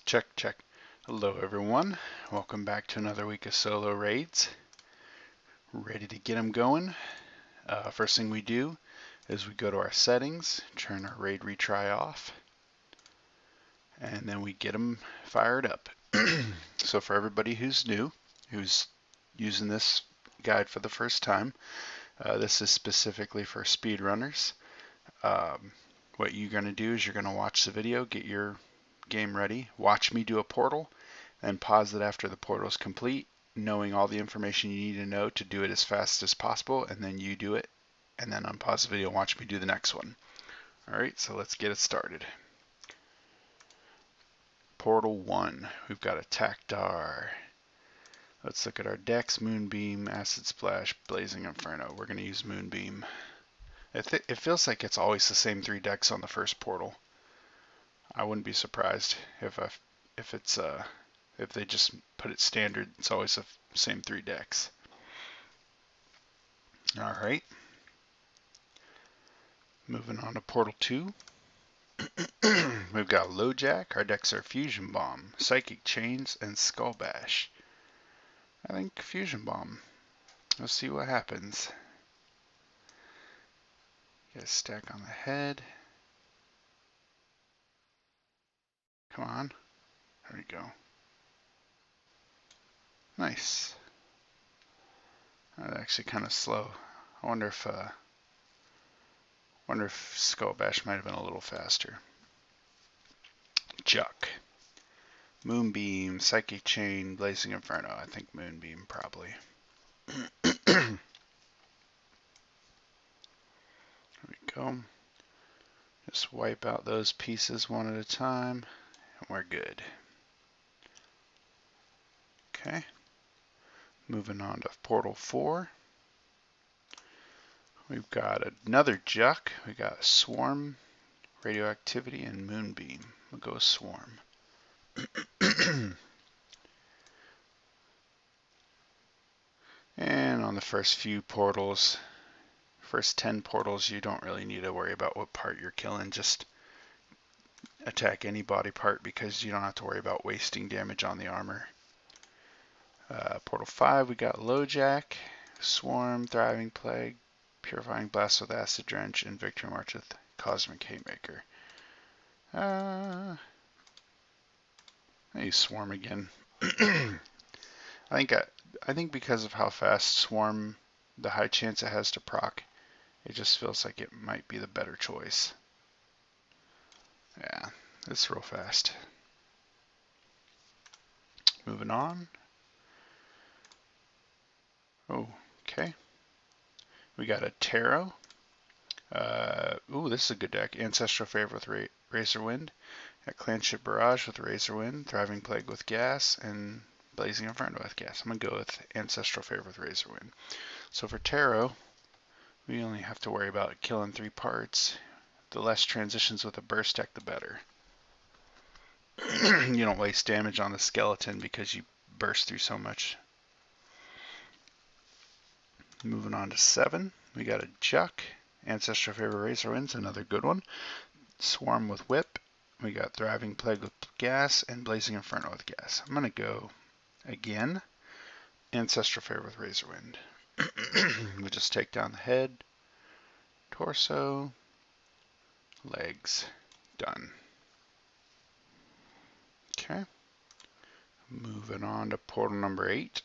Check, check. Hello everyone. Welcome back to another week of solo raids. Ready to get them going. First thing we do is we go to our settings, turn our raid retry off, and then we get them fired up. So for everybody who's new, who's using this guide for the first time, this is specifically for speedrunners. What you're going to do is you're going to watch the video, get your game ready, watch me do a portal, and pause it after the portal is complete, knowing all the information you need to know to do it as fast as possible, and then you do it, and then unpause the video and watch me do the next one. Alright, so let's get it started. Portal 1, we've got Attack-Dar. Let's look at our decks: Moonbeam, Acid Splash, Blazing Inferno. We're going to use Moonbeam. It feels like it's always the same 3 decks on the first portal. I wouldn't be surprised if they just put it standard. It's always the same 3 decks. Alright. Moving on to Portal 2. We've got LoJack. Our decks are Fusion Bomb, Psychic Chains, and Skull Bash. I think Fusion Bomb. Let's see what happens. Get a stack on the head. Come on. There we go. Nice. That's actually kind of slow. I wonder if Skull Bash might have been a little faster. Juck. Moonbeam, Psychic Chain, Blazing Inferno. I think Moonbeam probably. There we go. Just wipe out those pieces one at a time, and we're good. Okay. Moving on to Portal 4. We've got another Juck. We got Swarm, Radioactivity, and Moonbeam. We'll go Swarm. And on the first few portals, first 10 portals, you don't really need to worry about what part you're killing. Just attack any body part because you don't have to worry about wasting damage on the armor. Portal 5, we got LoJack, Swarm, Thriving Plague, Purifying Blast with Acid Drench, and Victory March with Cosmic Haymaker. I use Swarm again. I think because of how fast Swarm, the high chance it has to proc, it just feels like it might be the better choice. Yeah, it's real fast. Moving on. Oh, okay. We got a Tarot. Ooh, this is a good deck. Ancestral Favor with Razorwind. Got Clanship Barrage with Razorwind. Thriving Plague with Gas. And Blazing Inferno with Gas. I'm going to go with Ancestral Favor with Razorwind. So for Tarot, we only have to worry about killing 3 parts. The less transitions with a burst deck, the better. You don't waste damage on the skeleton because you burst through so much. Moving on to 7, we got a Juck, Ancestral Favor Razorwind's another good one. Swarm with Whip. We got Thriving Plague with Gas and Blazing Inferno with Gas. I'm gonna go again. Ancestral Favor with Razorwind. We just take down the head, torso, legs. Done. Okay. Moving on to portal number 8.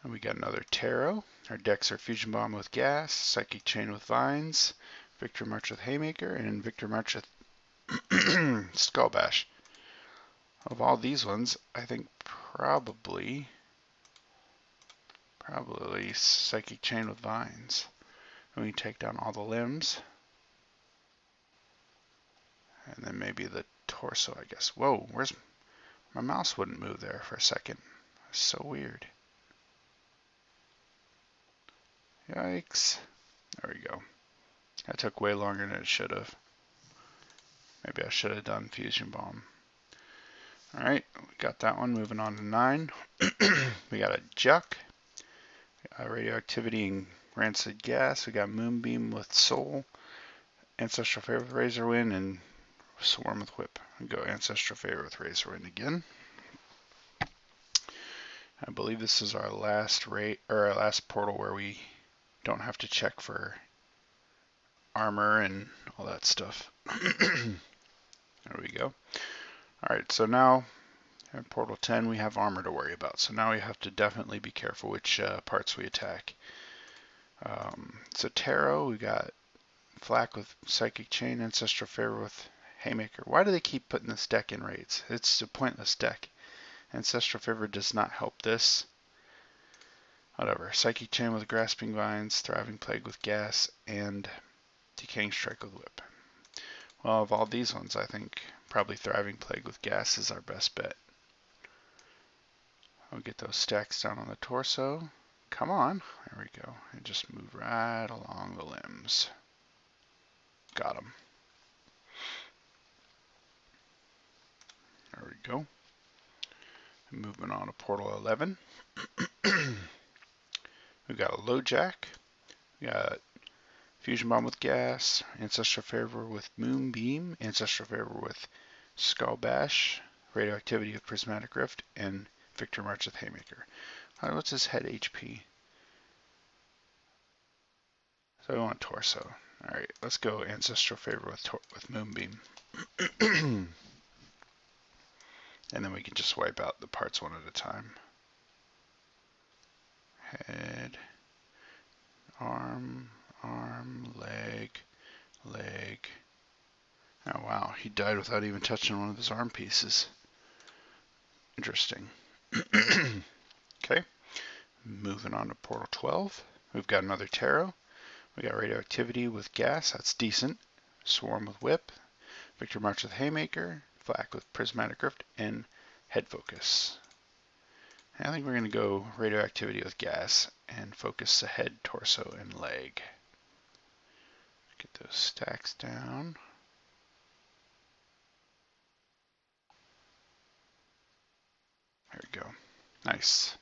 And we got another Tarot. Our decks are Fusion Bomb with Gas, Psychic Chain with Vines, Victory March with Haymaker, and Victory March with Skull Bash. Of all these ones, I think probably Psychic Chain with Vines. And we take down all the limbs. And then maybe the torso, I guess. Whoa, where's my mouse? Wouldn't move there for a second. That's so weird. Yikes. There we go. That took way longer than it should have. Maybe I should have done Fusion Bomb. Alright, we got that one. Moving on to 9. We got a Juck, Radioactivity and Rancid Gas. We got Moonbeam with Soul, Ancestral Favor with Razorwind, and Swarm with Whip. And go Ancestral Favor with Razorwind again. I believe this is our last our last portal where we don't have to check for armor and all that stuff. There we go. Alright, so now at Portal 10 we have armor to worry about. So now we have to definitely be careful which parts we attack. So Tarot, we got Flak with Psychic Chain, Ancestral Favor with Haymaker. Why do they keep putting this deck in raids? It's a pointless deck. Ancestral Favor does not help this. Whatever. Psychic Chain with Grasping Vines, Thriving Plague with Gas, and Decaying Strike with Whip. Well, of all these ones, I think probably Thriving Plague with Gas is our best bet. I'll get those stacks down on the torso. Come on. There we go. And just move right along the limbs. Got them. There we go. Moving on to Portal 11. We've got a LoJack. We got Fusion Bomb with Gas, Ancestral Favor with Moonbeam, Ancestral Favor with Skull Bash, Radioactivity with Prismatic Rift, and Victor March with Haymaker. Alright, what's his head HP? So we want torso. Alright, let's go Ancestral Favor with Moonbeam. And then we can just wipe out the parts one at a time. Head, arm, leg. Oh wow, he died without even touching one of his arm pieces. Interesting. Okay, moving on to Portal 12. We've got another Tarot. We got Radioactivity with Gas, that's decent. Swarm with Whip, Victor March with Haymaker, Flak with Prismatic Rift, and Head Focus. I think we're going to go Radioactivity with Gas and focus the head, torso, and leg. Get those stacks down. There we go. Nice.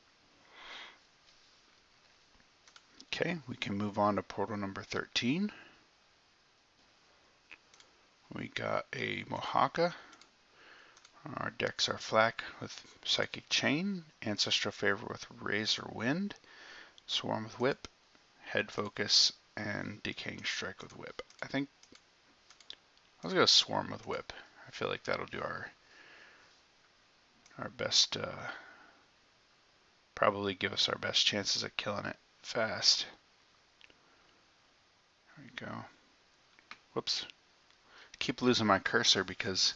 Okay, we can move on to portal number 13. We got a Mohaka. Our decks are Flak with Psychic Chain, Ancestral Favor with Razorwind, Swarm with Whip, Head Focus, and Decaying Strike with Whip. I think let's go Swarm with Whip. I feel like that'll do our best, probably give us our best chances at killing it fast. There we go. Whoops. Keep losing my cursor because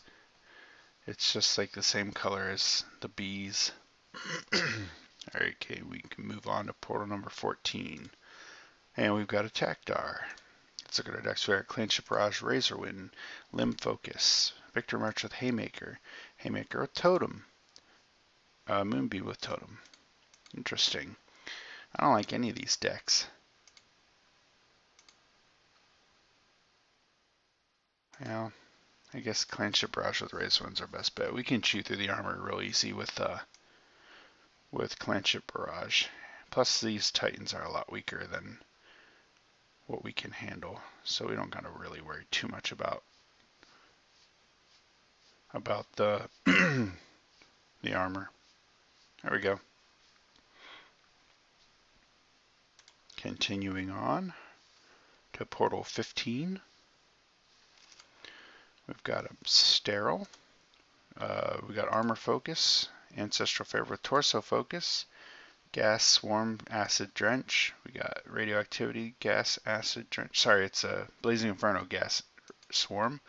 it's just like the same color as the bees. Okay, we can move on to portal number 14. And we've got a Takdar. Let's look at our decks. We got Clanship Barrage, Razorwind, Limb Focus, Victor March with Haymaker, Haymaker with Totem, Moonbeam with Totem. Interesting. I don't like any of these decks. Yeah, I guess Clanship Barrage with Razorwind's our best bet. We can chew through the armor real easy with Clanship Barrage. Plus these Titans are a lot weaker than what we can handle, so we don't gotta really worry too much about the the armor. There we go. Continuing on to portal 15. We've got a Sterile. We got Armor Focus, Ancestral Favor with Torso Focus, Gas, Swarm, Acid Drench. We got Radioactivity, Gas, Acid Drench. Sorry, it's a Blazing Inferno, Gas, Swarm.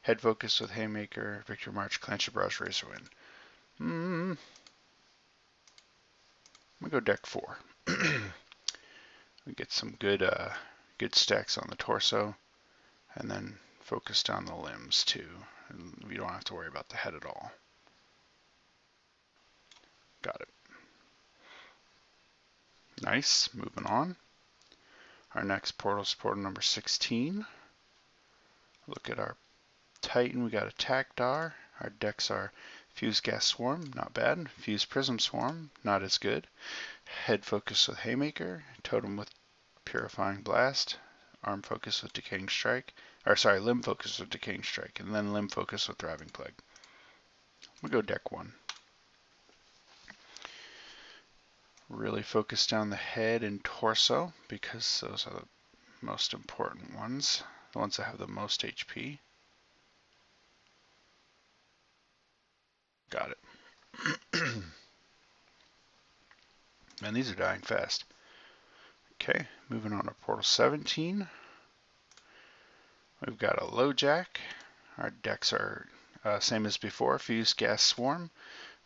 Head Focus with Haymaker, Victor March, Clanship Barrage, Razorwind. I'm gonna go deck 4. We get some good stacks on the torso, and then focus down the limbs too. And we don't have to worry about the head at all. Got it. Nice. Moving on. Our next portal is portal number 16. Look at our Titan. We got a Takdar. Our decks are Fuse Gas Swarm, not bad. Fuse Prism Swarm, not as good. Head Focus with Haymaker. Totem with Purifying Blast. Arm Focus with Decaying Strike. or sorry, Limb Focus with Decaying Strike, and then Limb Focus with Thriving Plague. We'll go deck 1. Really focus down the head and torso because those are the most important ones, the ones that have the most HP. Got it. Man, these are dying fast. Okay, moving on to Portal 17. We've got a LoJack. Our decks are same as before, Fuse, Gas, Swarm.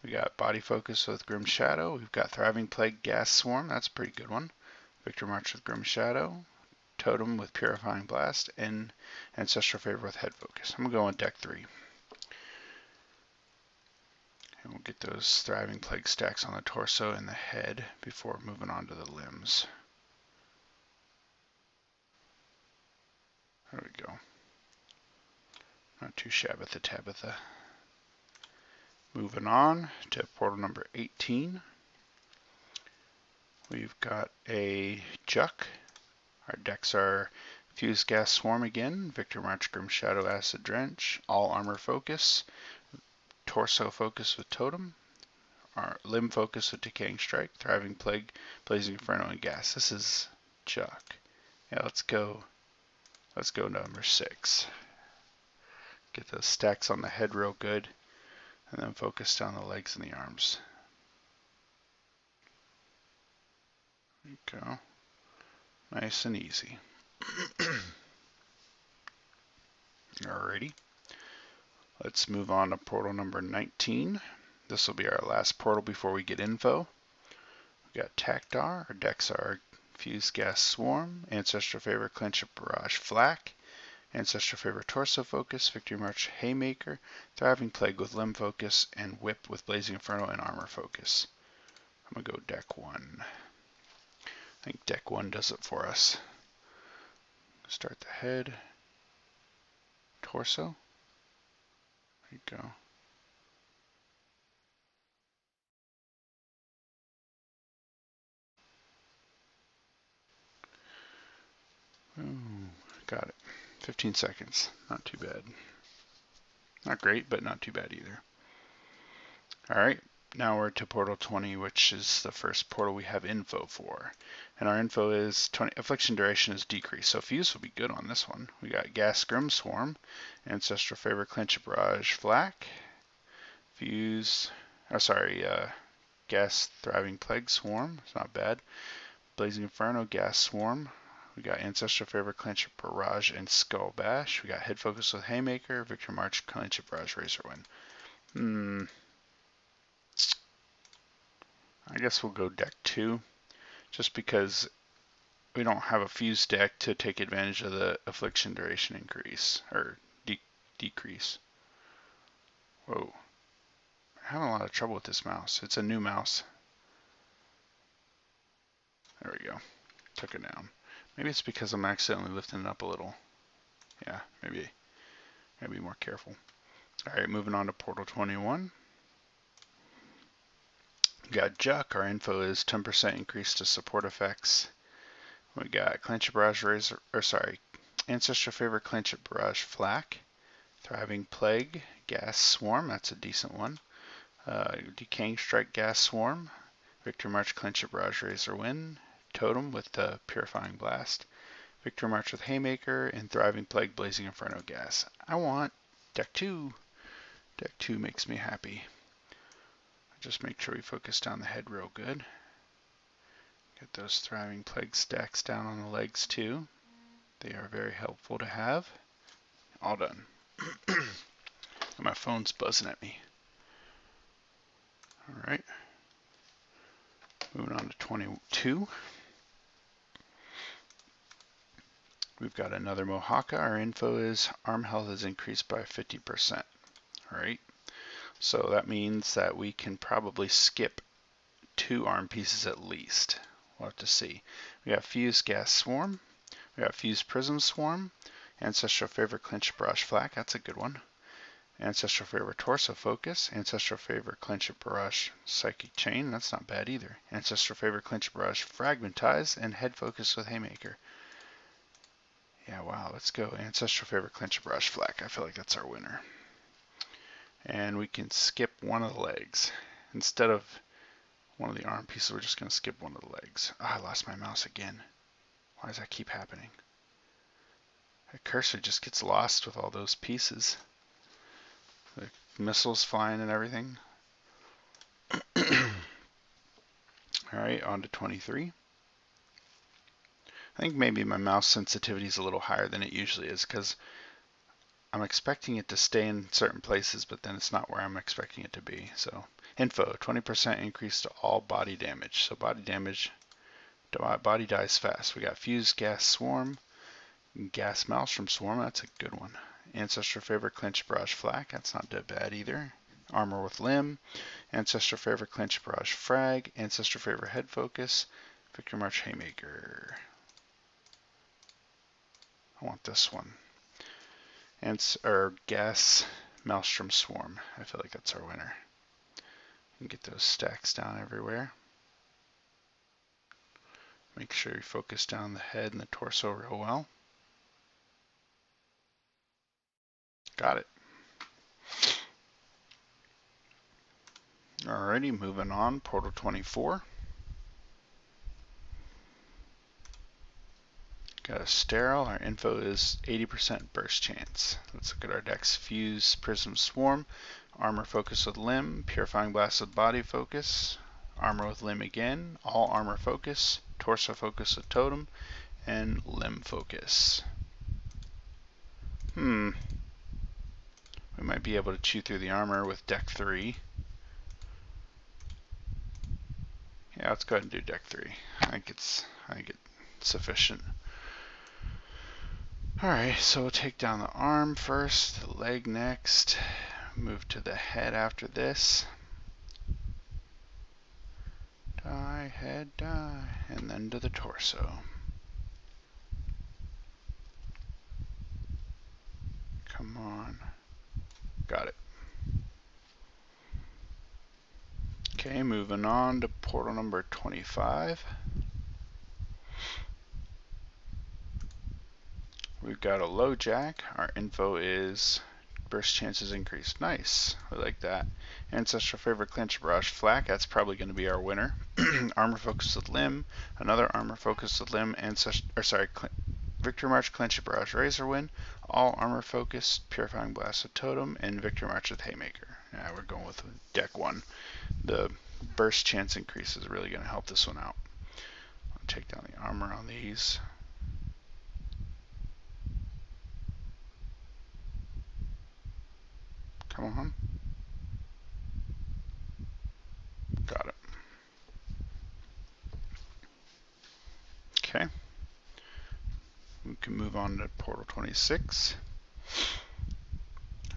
We got Body Focus with Grim Shadow. We've got Thriving Plague, Gas, Swarm. That's a pretty good one. Victor March with Grim Shadow. Totem with Purifying Blast. And Ancestral Favor with Head Focus. I'm going to go on deck 3. And we'll get those Thriving Plague stacks on the torso and the head before moving on to the limbs. There we go. Not too Shabbatha Tabitha. Moving on to portal number 18. We've got a Juck. Our decks are Fuse, Gas, Swarm again, Victor March, Grim Shadow, Acid Drench, All Armor Focus, Torso Focus with Totem, our Limb Focus with Decaying Strike, Thriving Plague, Blazing Inferno, and Gas. This is Juck. Yeah, let's go number 6. Get those stacks on the head real good, and then focus down the legs and the arms. There you go. Nice and easy. Alrighty. Let's move on to portal number 19. This will be our last portal before we get info. We got Taktar. Our decks are Fuse, Gas, Swarm, Ancestral Favor, Clinch, Barrage, Flak, Ancestral Favor, Torso Focus, Victory March, Haymaker, Thriving Plague with Limb Focus, and Whip with Blazing Inferno and Armor Focus. I'm going to go deck 1. I think deck 1 does it for us. Start the head, torso. There you go. Ooh, got it. 15 seconds. Not too bad. Not great, but not too bad either. Alright, now we're to portal 20, which is the first portal we have info for. And our info is 20, affliction duration is decreased, so Fuse will be good on this one. We got Gas, Grim Swarm, Ancestral Favor, Clinch, Barrage, Flak, Fuse, Gas, Thriving Plague, Swarm, it's not bad. Blazing Inferno, Gas, Swarm. We got Ancestral Favor, Clinch, Barrage, and Skull Bash. We got Head Focus with Haymaker, Victor March, Clinch, Barrage, Razor Wind. I guess we'll go deck 2, just because we don't have a Fuse deck to take advantage of the affliction duration increase, or decrease. Whoa. I'm having a lot of trouble with this mouse. It's a new mouse. There we go. Took it down. Maybe it's because I'm accidentally lifting it up a little. Yeah, maybe. Gotta be more careful. Alright, moving on to portal 21. We got Juck. Our info is 10% increase to support effects. We got Clinch, Barrage, Ancestral Favor, Clinch, Barrage, Flak, Thriving Plague, Gas, Swarm. That's a decent one. Decaying Strike, Gas, Swarm, Victor March, Clinch, Barrage, Razor Wind, Totem with the Purifying Blast, Victor March with Haymaker, and Thriving Plague, Blazing Inferno, Gas. I want deck 2. Deck 2 makes me happy. Just make sure we focus down the head real good. Get those Thriving Plague stacks down on the legs too. They are very helpful to have. All done. My phone's buzzing at me. Alright. Moving on to 22. We've got another Mohaka. Our info is arm health is increased by 50%. Alright. So that means that we can probably skip 2 arm pieces at least. We'll have to see. We got Fuse, Gas, Swarm. We got Fuse, Prism, Swarm. Ancestral Favor, Clinch, Barrage, Flak. That's a good one. Ancestral Favor, Torso Focus. Ancestral Favor, Clinch, Barrage, Psychic Chain. That's not bad either. Ancestral Favor, Clinch, Barrage, Fragmentize. And Head Focus with Haymaker. Yeah, wow, let's go Ancestral Favor Clinch Barrage Flak. I feel like that's our winner. And we can skip one of the legs. Instead of one of the arm pieces, we're just going to skip one of the legs. Oh, I lost my mouse again. Why does that keep happening? The cursor just gets lost with all those pieces. The missiles flying and everything. Alright, on to 23. I think maybe my mouse sensitivity is a little higher than it usually is because I'm expecting it to stay in certain places, but then it's not where I'm expecting it to be. So, info, 20% increase to all body damage. So body damage, body dies fast. We got Fuse, Gas Swarm, Gas Maelstrom Swarm, that's a good one. Ancestral Favor, Clinch, Barrage, Flak, that's not that bad either. Armor with Limb, Ancestral Favor, Clinch, Barrage, Frag, Ancestral Favor, Head Focus, Victor March, Haymaker. I want this one. Or Gas Maelstrom Swarm. I feel like that's our winner. You can get those stacks down everywhere. Make sure you focus down the head and the torso real well. Got it. Alrighty, moving on. Portal 24. Got a sterile. Our info is 80% burst chance. Let's look at our decks. Fuse, Prism, Swarm, Armor Focus with Limb, Purifying Blast with Body Focus, Armor with Limb again, All Armor Focus, Torso Focus with Totem, and Limb Focus. We might be able to chew through the armor with deck 3. Yeah, let's go ahead and do deck 3. I think it's sufficient. Alright, so we'll take down the arm first, the leg next, move to the head after this. Die, head, die, and then to the torso. Come on. Got it. Okay, moving on to portal number 25. We've got a low jack. Our info is burst chances increased. Nice. We like that. Ancestral Favor, Clinch, Barrage, Flak. That's probably going to be our winner. Armor Focus with Limb. Another Armor Focus with Limb. Victor March, Clinch, Barrage, Razorwind. All Armor Focus, Purifying Blast with Totem, and Victor March with Haymaker. Yeah, we're going with deck 1. The burst chance increase is really going to help this one out. I'll take down the armor on these. Come on. Got it. Okay. We can move on to Portal 26.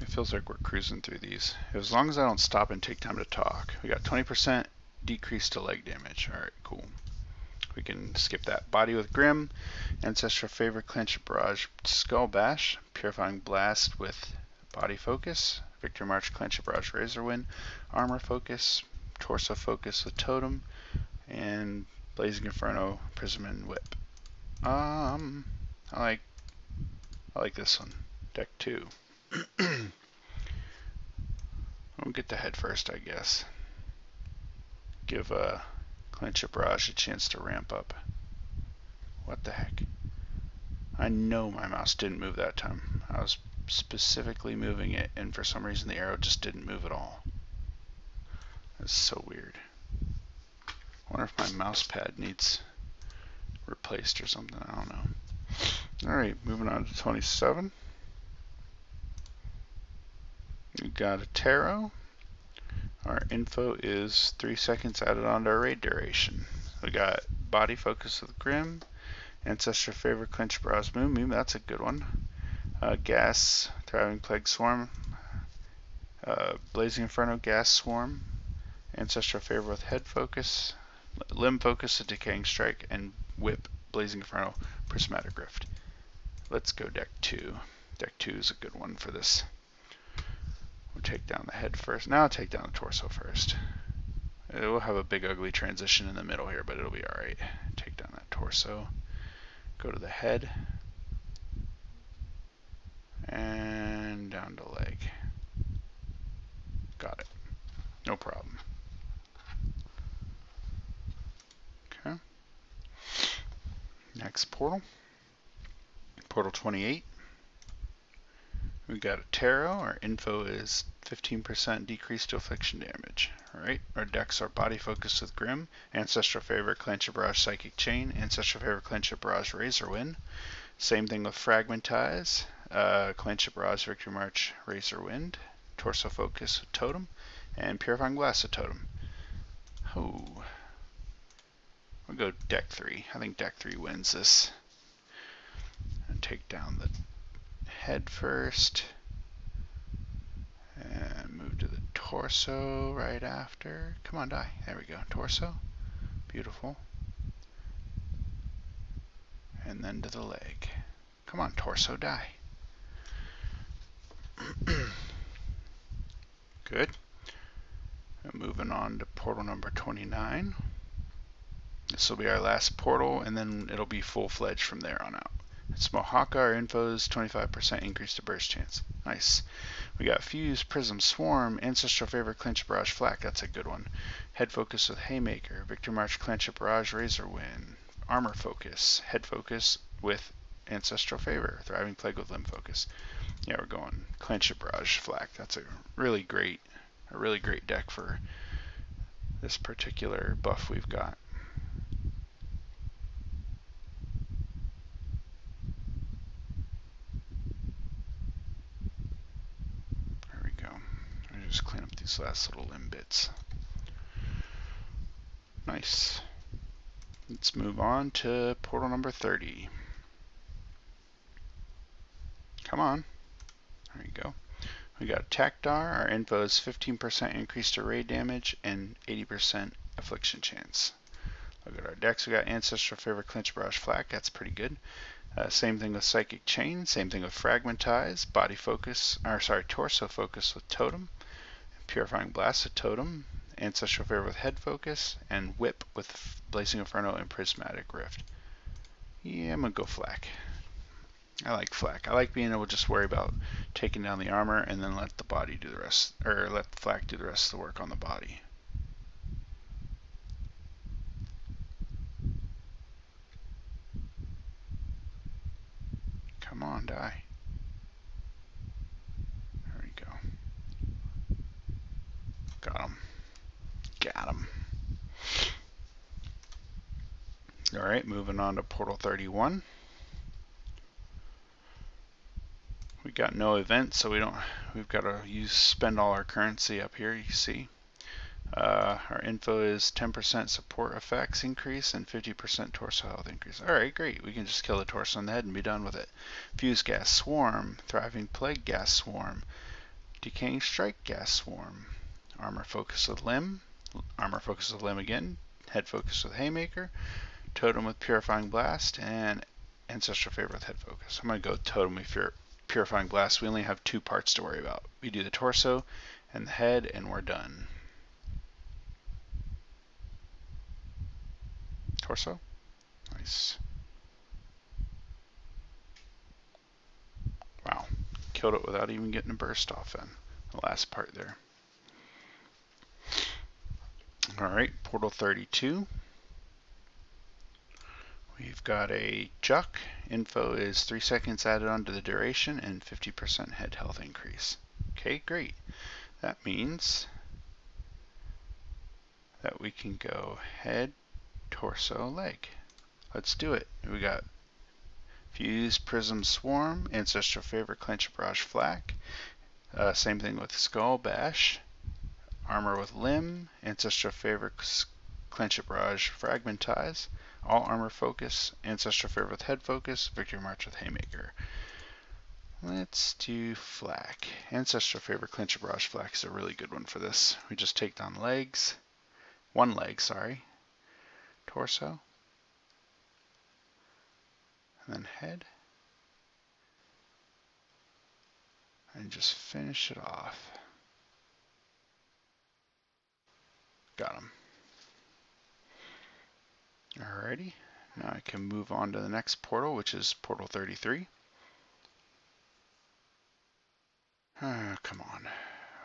It feels like we're cruising through these. As long as I don't stop and take time to talk. We got 20% decrease to leg damage. Alright, cool. We can skip that. Body with Grim, Ancestral Favor, Clinch, Barrage, Skull Bash, Purifying Blast with Body Focus, Victor March, Clinch, Barrage, Razorwind, Armor Focus, Torso Focus with Totem, and Blazing Inferno, Prism, and Whip. I like this one. Deck 2. We'll get the head first, I guess. Give Clinch Barrage a chance to ramp up. What the heck? I know my mouse didn't move that time. I was specifically moving it, and for some reason the arrow just didn't move at all. That's so weird. I wonder if my mouse pad needs replaced or something. I don't know. Alright, moving on to 27. We got a tarot. Our info is 3 seconds added onto our raid duration. We got Body Focus with Grim, Ancestral Favor, Clinch, Barrage, Moon. That's a good one. Gas, Thriving Plague Swarm, Blazing Inferno, Gas Swarm, Ancestral Favor with Head Focus, Limb Focus, a Decaying Strike, and Whip, Blazing Inferno, Prismatic Rift. Let's go deck 2. Deck 2 is a good one for this. We'll take down the head first. Now I'll take down the torso first. It will have a big ugly transition in the middle here, but it'll be alright. Take down that torso. Go to the head. And down to leg. Got it. No problem. Okay. Next portal. Portal 28. We got a tarot. Our info is 15% decrease to affliction damage. Alright, our decks are Body Focus with Grim, Ancestral Favor, Clench Barrage, Psychic Chain, Ancestral Favor, Clench Barrage, Razor Wind. Same thing with Fragmentize, Clench Barrage, Victory March, Razor Wind, Torso Focus with Totem, and Purifying Blast with Totem. Oh, we'll go deck 3. I think deck 3 wins this. And take down the head first. And move to the torso right after. Come on, die. There we go. Torso. Beautiful. And then to the leg. Come on, torso, die. Good. And moving on to portal number 29. This will be our last portal, and then it'll be full-fledged from there on out. It's Mohaka. Our info is 25% increase to burst chance. Nice. We got Fuse, Prism, Swarm, Ancestral Favor, Clench Barrage, Flak. That's a good one. Head Focus with Haymaker, Victory March, Clench Barrage, Razor Wind, Armor Focus, Head Focus with Ancestral Favor, Thriving Plague with Limb Focus. Yeah, we're going Clench Barrage, Flak. That's a really great deck for this particular buff we've got. There we go. Let me just clean up these last little limb bits. Nice. Let's move on to portal number 30. Come on. There you go. We got Takdar. Our info is 15% increase to raid damage and 80% affliction chance. Look at our decks. We got Ancestral Favor, Clench Barrage, Flak. That's pretty good. Same thing with Psychic Chain. Same thing with Fragmentize. Body Focus, Torso Focus with Totem. Purifying Blast with Totem. Ancestral Favor with Head Focus. And Whip with Blazing Inferno and Prismatic Rift. Yeah, I'm going to go Flak. I like Flak. I like being able to just worry about taking down the armor and then let the body do the rest, or let the Flak do the rest of the work on the body. Come on, die. There we go. Got him. Got him. Alright, moving on to Portal 31. We got no event, so we've got to spend all our currency up here, you see. Our info is 10% support effects increase and 50% torso health increase. Alright, great. We can just kill the torso on the head and be done with it. Fuse Gas Swarm, Thriving Plague Gas Swarm, Decaying Strike Gas Swarm, Armor Focus with Limb, Armor Focus with Limb again, Head Focus with Haymaker, Totem with Purifying Blast, and Ancestral Favor with Head Focus. I'm going to go Totem with Purifying Blast. We only have 2 parts to worry about. We do the torso and the head, and we're done. Torso. Nice. Wow. Killed it without even getting a burst off in the last part there. Alright, Portal 32. We've got a Juck. Info is 3 seconds added onto the duration and 50% head health increase. Okay, great. That means that we can go head, torso, leg. Let's do it. We got Fuse, Prism, Swarm, Ancestral Favor, Clench Barrage, Flak. Same thing with Skull, Bash, Armor with Limb, Ancestral Favor, Clench Barrage, Fragmentize, All Armor Focus, Ancestral Favor with Head Focus, Victory March with Haymaker. Let's do Flak. Ancestral Favor, Clench Barrage, Flak is a really good one for this. We just take down legs. One leg, sorry. Torso. And then head. And just finish it off. Got him. Alrighty. Now I can move on to the next portal, which is Portal 33. Come on.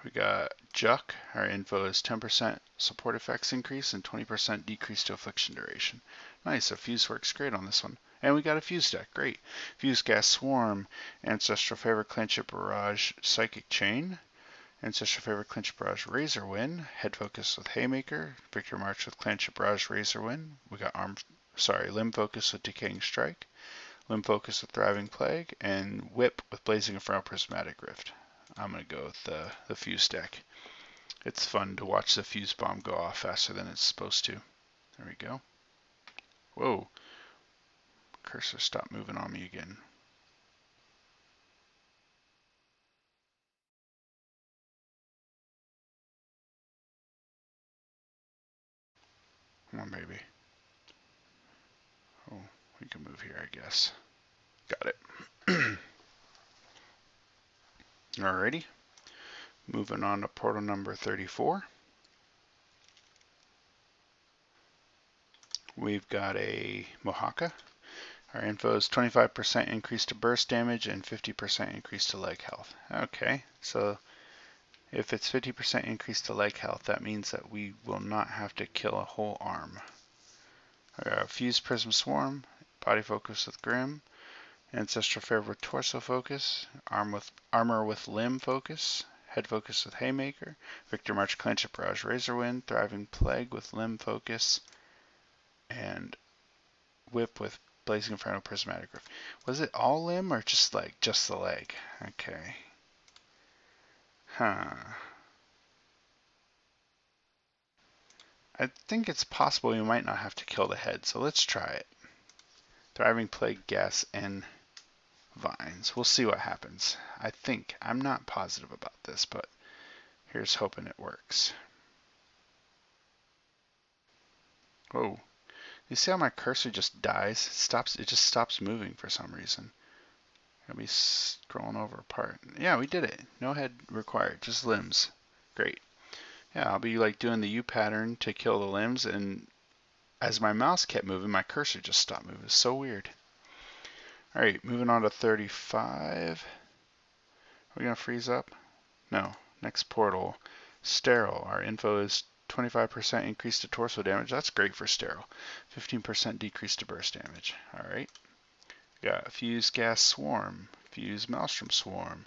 We got Juck. Our info is 10% support effects increase and 20% decrease to affliction duration. Nice, a fuse works great on this one. And we got a fuse deck, great. Fuse Gas Swarm, Ancestral Favor, Clinch Barrage, Psychic Chain, Ancestral Favor, Clinch Barrage, Razor Wind, Head Focus with Haymaker, Victor March with Clinch Barrage, Razor Wind. We got Limb Focus with Decaying Strike, Limb Focus with Thriving Plague, and Whip with Blazing Inferno Prismatic Rift. I'm going to go with the fuse deck. It's fun to watch the fuse bomb go off faster than it's supposed to. There we go. Whoa. Cursor stopped moving on me again. Come on, baby. Oh, we can move here, I guess. Got it. Alrighty. Moving on to portal number 34. We've got a Mohaka. Our info is 25% increase to burst damage and 50% increase to leg health. Okay, so if it's 50% increase to leg health, that means that we will not have to kill a whole arm. Fuse Prism Swarm, Body Focus with Grim, Ancestral Favor with Torso Focus, Armor with Limb Focus, Head Focus with Haymaker, Victor March Clench Barrage Razor Wind, Thriving Plague with Limb Focus, and Whip with Blazing Inferno Prismatic Rift. Was it all limb or just leg? Just the leg. Okay. Huh. I think it's possible we might not have to kill the head, so let's try it. Thriving Plague, Gas, and Vines. We'll see what happens. I think. I'm not positive about this, but here's hoping it works. Whoa. You see how my cursor just dies? It just stops moving for some reason. I'll be scrolling over a part. Yeah, we did it. No head required, just limbs. Great. Yeah, I'll be like doing the U pattern to kill the limbs, and as my mouse kept moving, my cursor just stopped moving. It's so weird. Alright, moving on to 35. Are we going to freeze up? No. Next portal. Sterile. Our info is 25% increase to torso damage. That's great for Sterile. 15% decrease to burst damage. Alright. We got Fuse Gas Swarm. Fuse Maelstrom Swarm.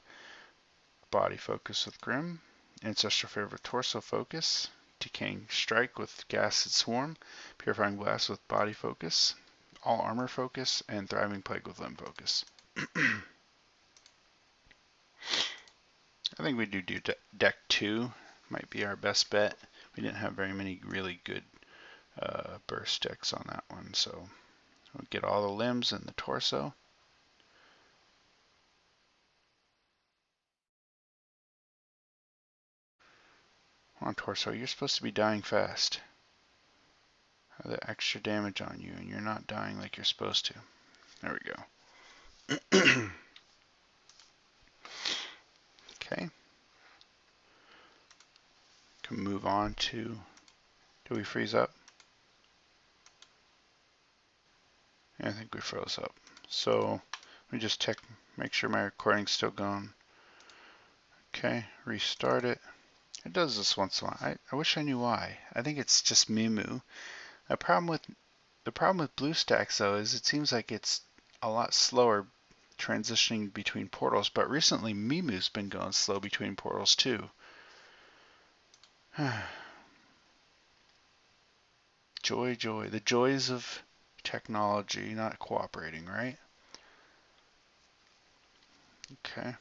Body Focus with Grim. Ancestral Favor Torso Focus. Decaying Strike with Gassed Swarm. Purifying Blast with Body Focus. All Armor Focus. And Thriving Plague with Limb Focus. I think we do deck 2. Might be our best bet. We didn't have very many really good burst decks on that one, so we'll get all the limbs and the torso. Come on, torso, you're supposed to be dying fast. Have the extra damage on you, and you're not dying like you're supposed to. There we go. Okay. Can move on to. Do we freeze up? Yeah, I think we froze up. So let me just check, make sure my recording's still going. Okay, restart it. It does this once in a while. I wish I knew why. I think it's just Mimu. The problem with BlueStacks though is it seems like it's a lot slower transitioning between portals, but recently Mimu's been going slow between portals too. Joy, joy. The joys of technology not cooperating, right? Okay.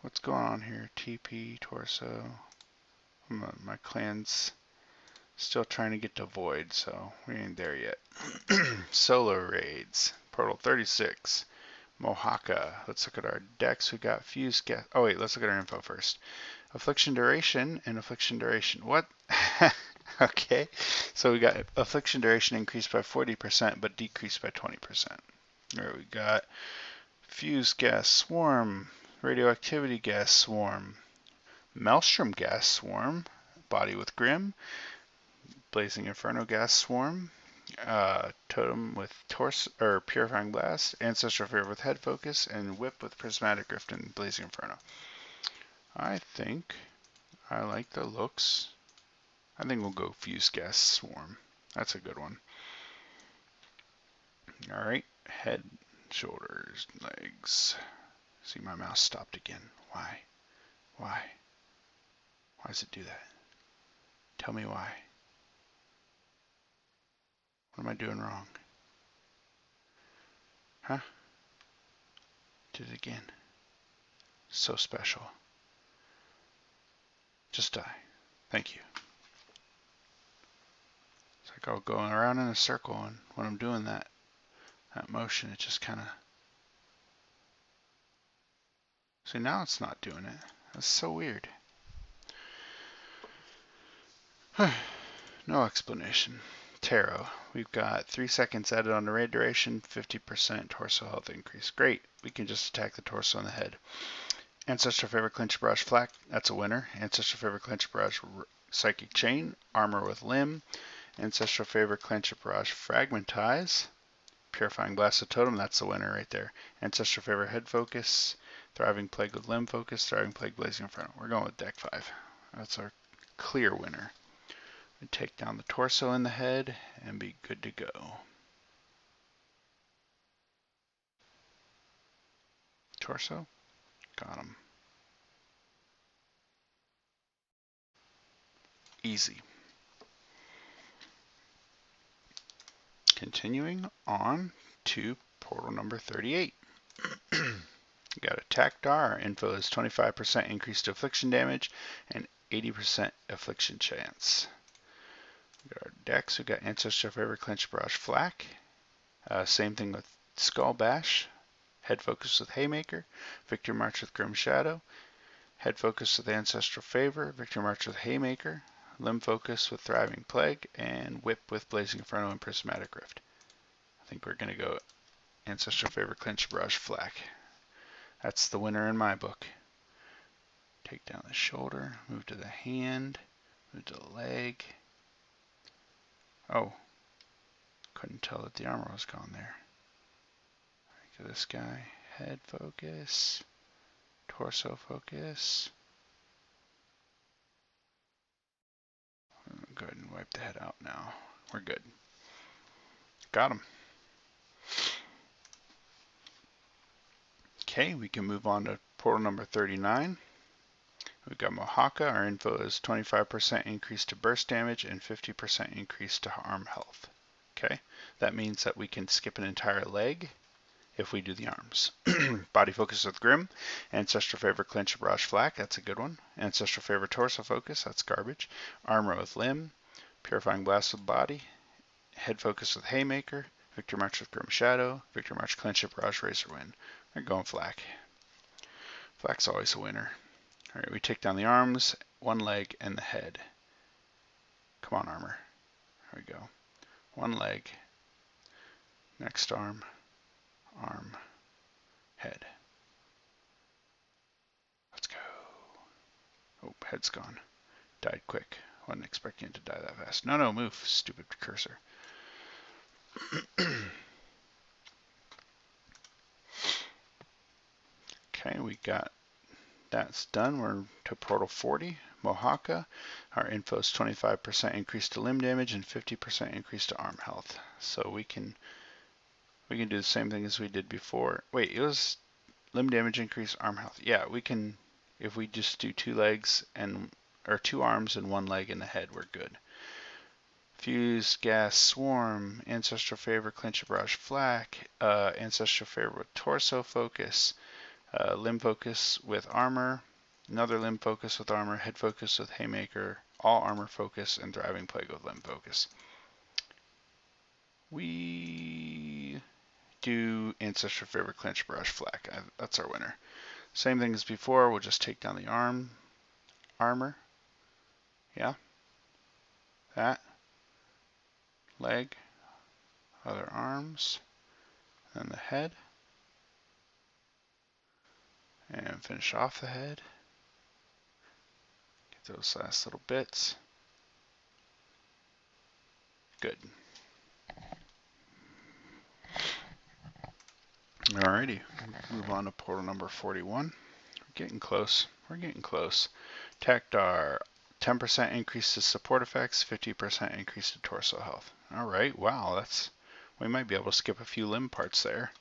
What's going on here? TP, torso. My clan's still trying to get to Void, so we ain't there yet. Solo raids. Portal 36. Mohaka. Let's look at our decks. We got Fuse Gas. Oh wait, let's look at our info first. Affliction Duration and Affliction Duration. What? Okay. So we got Affliction Duration increased by 40%, but decreased by 20%. There we got Fuse Gas Swarm, Radioactivity Gas Swarm, Maelstrom Gas Swarm, Body with Grim, Blazing Inferno Gas Swarm, Totem with torso or Purifying Blast, Ancestral Favor with Head Focus, and Whip with Prismatic Rift and Blazing Inferno. I think I like the looks. I think we'll go Fuse Gas Swarm. That's a good one. Alright, head, shoulders, legs. See, my mouse stopped again. Why? Why? Why does it do that? Tell me why. What am I doing wrong? Huh? Did it again. So special. Just die. Thank you. It's like I'll go around in a circle, and when I'm doing that motion, it just kind of... See, now it's not doing it. That's so weird. No explanation. Tarot. We've got 3 seconds added on the raid duration, 50% torso health increase. Great. We can just attack the torso and the head. Ancestral Favor Clinch Barrage Flak. That's a winner. Ancestral Favor Clinch Barrage Psychic Chain. Armor with Limb. Ancestral Favor Clinch Barrage Fragmentize. Purifying Blast of Totem. That's the winner right there. Ancestral Favor Head Focus. Thriving Plague with Limb Focus. Thriving Plague Blazing Inferno. We're going with deck 5. That's our clear winner. We take down the torso and the head and be good to go. Torso? Got him. Easy. Continuing on to portal number 38. We got Attack Dar. Our info is 25% increase to affliction damage and 80% affliction chance. We got our decks. We got Ancestral Favor Clinch Barrage Flak. Same thing with Skull Bash. Head Focus with Haymaker. Victory March with Grim Shadow. Head Focus with Ancestral Favor. Victory March with Haymaker. Limb Focus with Thriving Plague. And Whip with Blazing Inferno and Prismatic Rift. I think we're going to go Ancestral Favor Clinch Barrage Flak. That's the winner in my book. Take down the shoulder, move to the hand, move to the leg. Oh, couldn't tell that the armor was gone there. Look at this guy. Head focus, torso focus. Go ahead and wipe the head out now. We're good. Got him. Okay, we can move on to portal number 39. We've got Mohaka. Our info is 25% increase to burst damage and 50% increase to arm health. Okay, that means that we can skip an entire leg if we do the arms. Body Focus with Grim. Ancestral Favor Clinch Barrage Flak. That's a good one. Ancestral Favor Torso Focus. That's garbage. Armor with Limb. Purifying Blast with Body. Head Focus with Haymaker. Victory March with Grim Shadow. Victory March Clinch Barrage Razor Wind. We're going Flak. Flak's always a winner. Alright, we take down the arms, one leg, and the head. Come on, armor. There we go. One leg, next arm, head. Let's go. Oh, head's gone. Died quick. Wasn't expecting it to die that fast. No, move, stupid cursor. Okay, we got that's done. We're to portal 40, Mohaka. Our info is 25% increase to limb damage and 50% increase to arm health. So we can do the same thing as we did before. Wait, it was limb damage increase, arm health. Yeah, we can, if we just do 2 legs and or 2 arms and 1 leg in the head, we're good. Fuse, Gas, Swarm, Ancestral Favor, Clinch Barrage Flak, Ancestral Favor with Torso Focus, Limb Focus with Armor, another Limb Focus with Armor, Head Focus with Haymaker, All Armor Focus, and Thriving Plague with Limb Focus. We do Ancestral Favor, Clinch Barrage Flak. That's our winner. Same thing as before, we'll just take down the armor. Yeah. That. Leg. Other arms. And the head. And finish off the head. Get those last little bits. Good. Alrighty, move on to portal number 41. We're getting close. We're getting close. Tactar, 10% increase to support effects, 50% increase to torso health. Alright, wow, we might be able to skip a few limb parts there.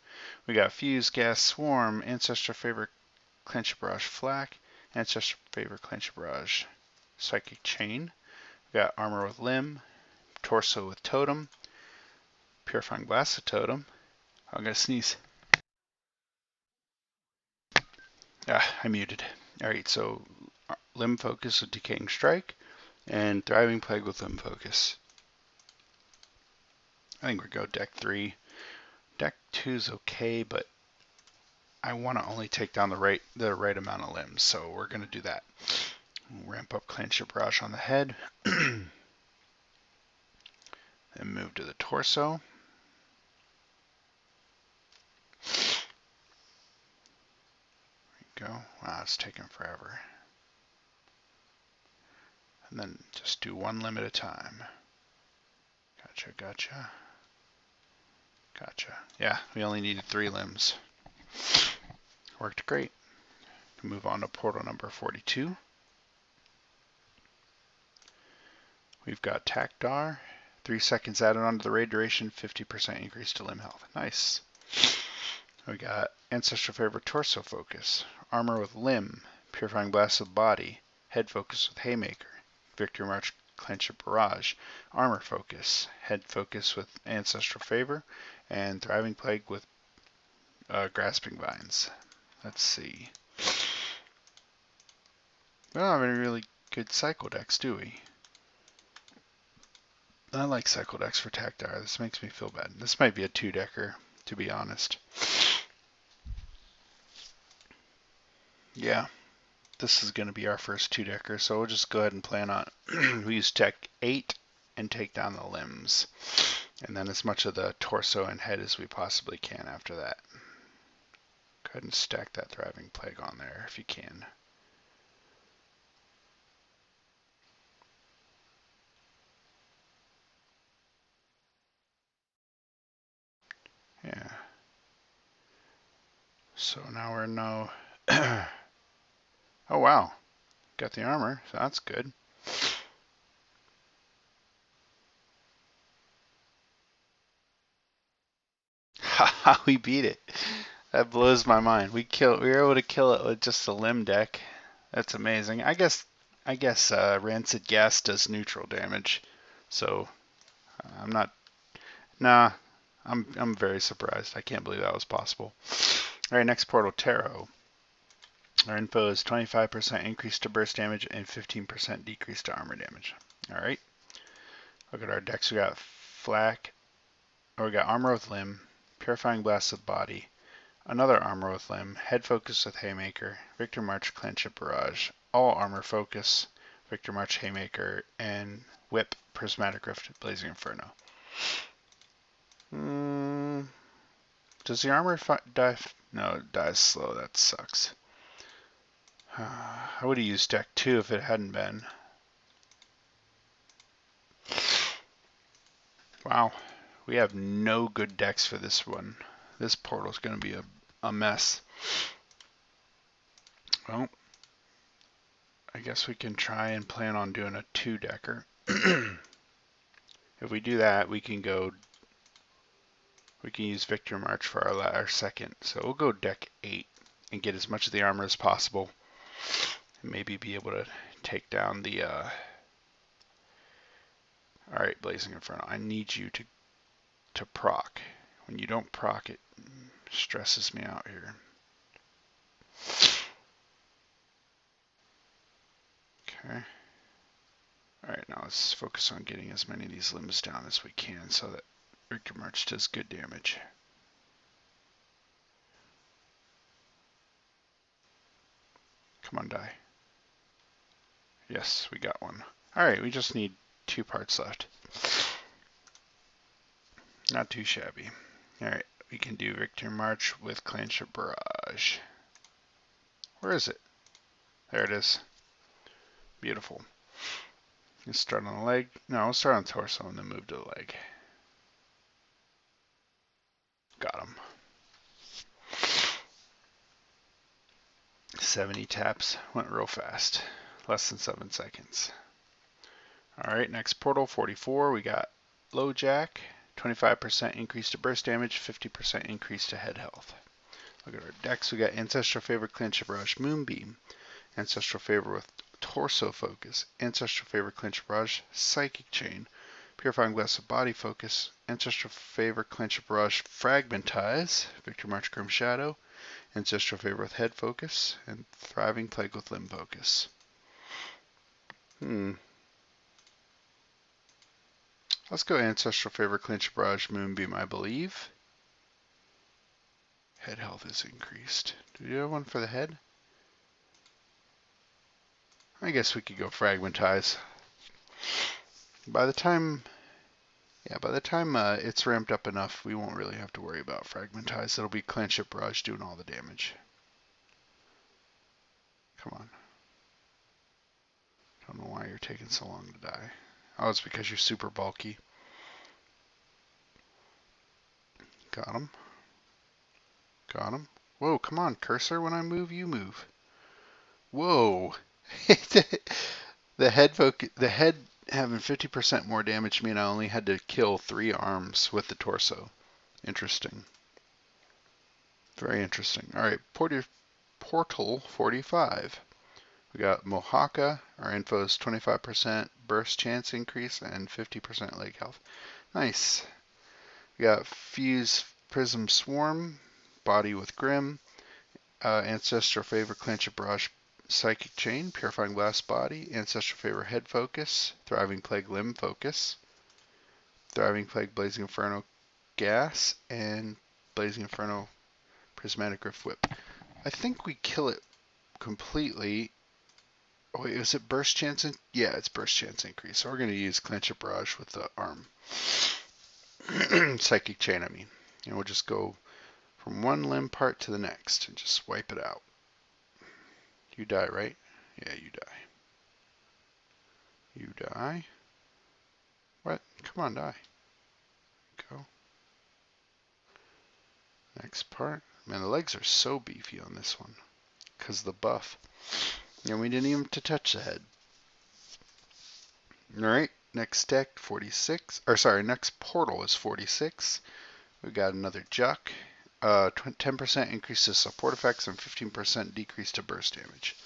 We got Fuse, Gas, Swarm, Ancestral Favor, Clench Barrage, Flak, Ancestral Favor, Clench Barrage, Psychic Chain. We got Armor with Limb, Torso with Totem, Purifying Blast with Totem. I'm gonna sneeze. I muted. Alright, so Limb Focus with Decaying Strike, and Thriving Plague with Limb Focus. I think we go deck 3. Deck 2 is okay, but I want to only take down the right amount of limbs, so we're going to do that. We'll ramp up Clench Barrage on the head, then move to the torso. There we go. Wow, it's taking forever. And then just do one limb at a time. Gotcha, gotcha. Gotcha. Yeah, we only needed 3 limbs. Worked great. Move on to portal number 42. We've got Tactar, 3 seconds added onto the raid duration, 50% increase to limb health. Nice. We got Ancestral Favor Torso Focus, Armor with Limb, Purifying Blast with Body, Head Focus with Haymaker, Victory March Clench Barrage, Armor Focus, Head Focus with Ancestral Favor, and Thriving Plague with Grasping Vines. Let's see. We don't have any really good cycle decks, do we? I like cycle decks for Tactar. This makes me feel bad. This might be a 2-decker, to be honest. Yeah, this is going to be our first 2-decker, so we'll just go ahead and plan on we use Tech 8 and take down the limbs. And then as much of the torso and head as we possibly can after that. Go ahead and stack that Thriving Plague on there if you can. Yeah. So now we're no. Oh wow, got the armor, so that's good. Haha, we beat it. That blows my mind. We were able to kill it with just a limb deck. That's amazing. I guess Rancid Gas does neutral damage, so I'm not. Nah, I'm very surprised. I can't believe that was possible. All right, next portal, Tarot. Our info is 25% increase to burst damage and 15% decrease to armor damage. All right. Look at our decks. We got Flak, or we got Armor with Limb, Purifying Blast with Body, another Armor with Limb, Head Focus with Haymaker, Victor March Clench Barrage, All Armor Focus, Victor March Haymaker, and Whip Prismatic Rift Blazing Inferno. Does the armor die? No, it dies slow. That sucks. I would have used deck 2 if it hadn't been. Wow, we have no good decks for this one. This portal's going to be a mess. Well, I guess we can try and plan on doing a 2-decker. If we do that, we can use Victor March for our second. So we'll go deck 8 and get as much of the armor as possible. And maybe be able to take down the... Alright, Blazing Inferno, I need you to proc. When you don't proc, it stresses me out here. Okay. Alright, now let's focus on getting as many of these limbs down as we can so that Victor March does good damage. Come on, die. Yes, we got one. Alright, we just need 2 parts left. Not too shabby. Alright, we can do Victor March with Clench Barrage. Where is it? There it is. Beautiful. Let's start on the leg. No, we'll start on the torso and then move to the leg. Got him. 70 taps, went real fast, less than 7 seconds. All right, next portal, 44, we got LoJack, 25% increase to burst damage, 50% increase to head health. Look at our decks, we got Ancestral Favor, Clinch Barrage, Moonbeam, Ancestral Favor with Torso Focus, Ancestral Favor, Clinch Barrage, Psychic Chain, Purifying Blast with Body Focus, Ancestral Favor, Clinch Barrage, Fragmentize, Victory March, Grim Shadow, Ancestral Favor with Head Focus, and Thriving Plague with Limb Focus. Let's go Ancestral Favor, Clinch Barrage, Moonbeam, I believe. Head health is increased. Do we have one for the head? I guess we could go Fragmentize. By the time it's ramped up enough, we won't really have to worry about Fragmentize. It'll be Clench It Barrage doing all the damage. Come on. Don't know why you're taking so long to die. Oh, it's because you're super bulky. Got him. Got him. Whoa, come on, cursor. When I move, you move. Whoa. The head having 50% more damage mean I only had to kill 3 arms with the torso. Interesting. Very interesting. Alright, Portal 45. We got Mohaka. Our info is 25% burst chance increase and 50% leg health. Nice. We got Fuse Prism Swarm, Body with Grim, Ancestral Favor, Clench Barrage, Psychic Chain, Purifying Blast Body, Ancestral Favor Head Focus, Thriving Plague Limb Focus, Thriving Plague Blazing Inferno Gas, and Blazing Inferno Prismatic Rift Whip. I think we kill it completely. Oh wait, is it burst chance? Yeah, it's burst chance increase. So we're going to use Clench Barrage with the arm. Psychic Chain, I mean. And we'll just go from one limb part to the next and just wipe it out. You die, right? Yeah, you die. You die. What? Come on, die. Go. Next part. Man, the legs are so beefy on this one. Because of the buff. And we didn't even have to touch the head. Alright, next deck, 46. Or sorry, next portal is 46. We got another Juck. 10% increase to support effects and 15% decrease to burst damage.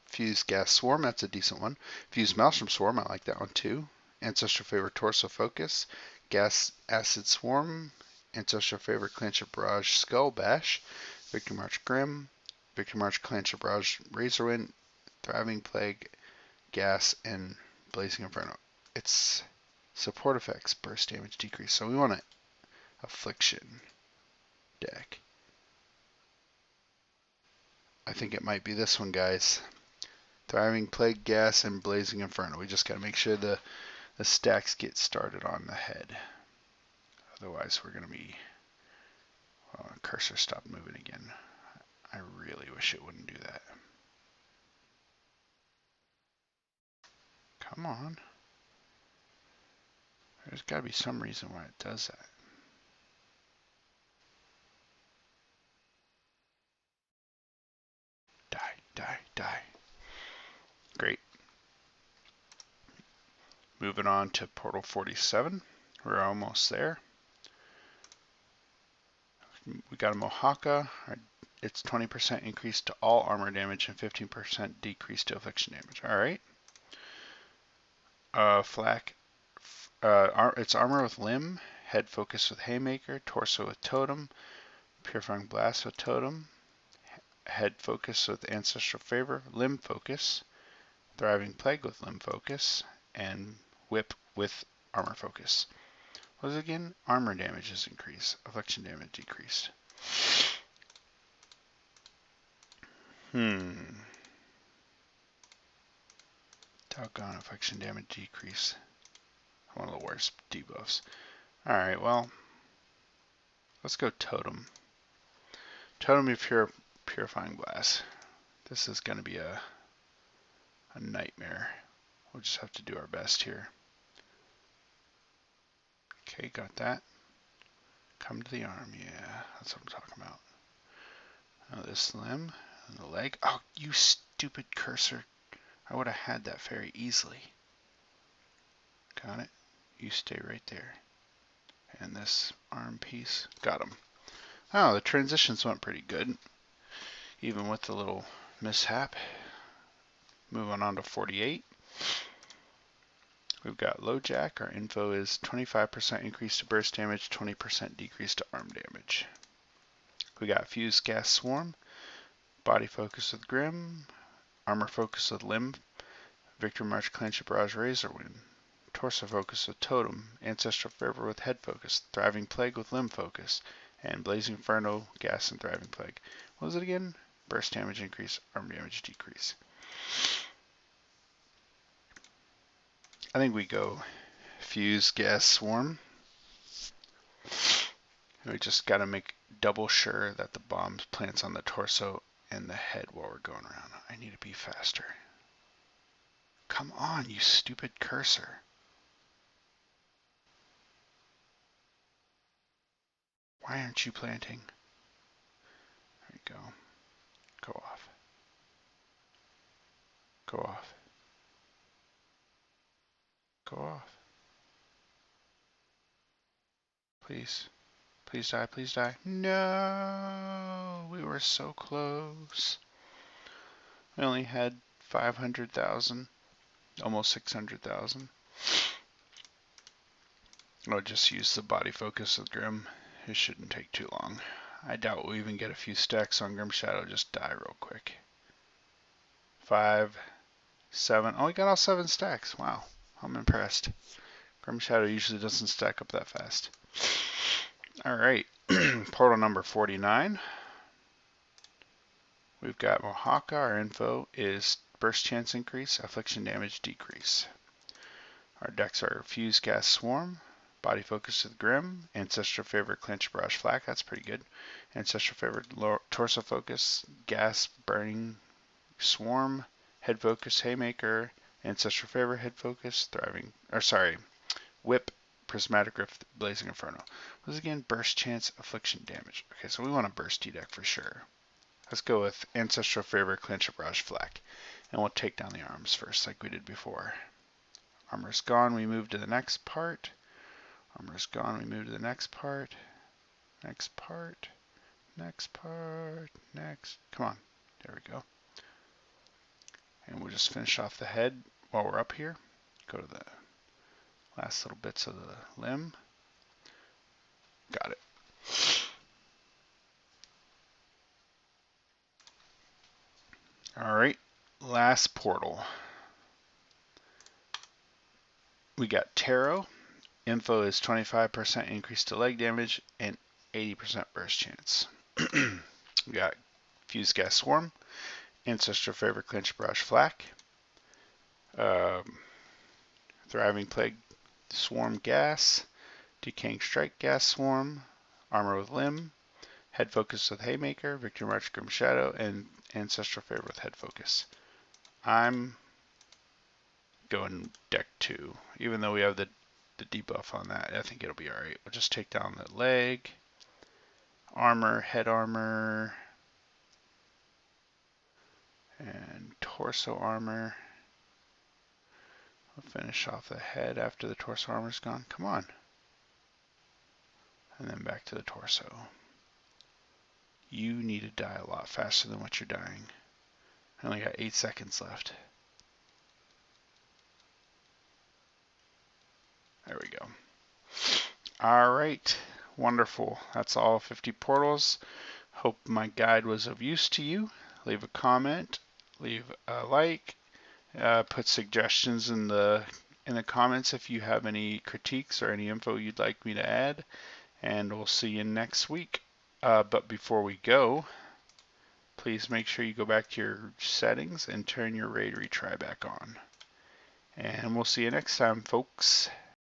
Fuse Gas Swarm, that's a decent one. Fuse Maelstrom Swarm, I like that one too. Ancestral Favor Torso Focus. Gas Acid Swarm. Ancestral Favor Clench Barrage Skull Bash. Victory March Grim. Victory March Clench Barrage Razorwind. Thriving Plague, Gas, and Blazing Inferno. It's support effects, burst damage decrease. So we want an Affliction deck. I think it might be this one, guys. Thriving Plague, Gas, and Blazing Inferno. We just got to make sure the stacks get started on the head. Otherwise, we're going to be... cursor stopped moving again. I really wish it wouldn't do that. Come on. There's got to be some reason why it does that. Die, die, die. Great. Moving on to Portal 47. We're almost there. We got a Mohaka. It's 20% increase to all armor damage and 15% decrease to affliction damage. Alright. It's armor with limb, head focus with haymaker, torso with totem, purifying blast with totem, head focus with ancestral favor, limb focus, thriving plague with limb focus, and whip with armor focus. What is it again? Armor damage is increased, affliction damage decreased. Doggone, affliction damage decrease. One of the worst debuffs. Alright, well, let's go totem. Totem of purifying blast. This is going to be a nightmare. We'll just have to do our best here. Okay, got that. Come to the arm. Yeah, that's what I'm talking about. Now this limb and the leg. Oh, you stupid cursor. I would have had that very easily. Got it? You stay right there. And this arm piece. Got him. Oh, the transitions went pretty good. Even with the little mishap. Moving on to 48. We've got low jack. Our info is 25% increase to burst damage, 20% decrease to arm damage. We got fuse gas swarm, body focus with grim, armor focus with limb, victory march clanship barrage razor wind, torso focus with totem, ancestral fervor with head focus, thriving plague with limb focus, and blazing inferno gas and thriving plague. What was it again? Burst damage increase, arm damage decrease. I think we go fuse gas swarm. We just got to make double sure that the bomb plants on the torso and the head while we're going around. I need to be faster. Come on, you stupid cursor. Why aren't you planting? There you go. Go off. Go off. Go off. Please. Please die, please die. No! We were so close. We only had 500,000. Almost 600,000. I'll just use the body focus with Grim. It shouldn't take too long. I doubt we'll even get a few stacks on Grim Shadow. Just die real quick. 5, 7. Oh, we got all 7 stacks. Wow. I'm impressed. Grim Shadow usually doesn't stack up that fast. Alright. Portal number 49. We've got Mohaka. Our info is burst chance increase, affliction damage decrease. Our decks are Fuse Gas Swarm, Body Focus with Grim, Ancestral Favor Clench Barrage Flak, that's pretty good. Ancestral Favor Torso Focus, Gas Burning Swarm, Head Focus Haymaker, Ancestral Favor Head Focus, Whip, Prismatic Rift, Blazing Inferno. What is again? Burst Chance, Affliction Damage. Okay, so we want a bursty deck for sure. Let's go with Ancestral Favor Clench Barrage Flak. And we'll take down the arms first like we did before. Armor's gone, we move to the next part. Armor's gone, we move to the next part. Next part. Next part. Next. Come on. There we go. And we'll just finish off the head while we're up here. Go to the last little bits of the limb. Got it. Alright. Last portal. We got Tarot. Info is 25% increase to leg damage and 80% burst chance. We got Fuse Gas Swarm, Ancestral Favor Clench Barrage Flak, Thriving Plague Swarm Gas, Decaying Strike Gas Swarm, Armor with Limb, Head Focus with Haymaker, Victory March Grim Shadow, and Ancestral Favor with Head Focus. I'm going deck 2, even though we have the debuff on that. I think it'll be alright. We'll just take down the leg, armor, head armor, and torso armor. We'll finish off the head after the torso armor's gone. Come on. And then back to the torso. You need to die a lot faster than what you're dying. I only got 8 seconds left. There we go. Alright, wonderful. That's all 50 portals. Hope my guide was of use to you. Leave a comment, leave a like, put suggestions in the comments if you have any critiques or any info you'd like me to add, and we'll see you next week. But before we go, please make sure you go back to your settings and turn your raid retry back on. And we'll see you next time, folks.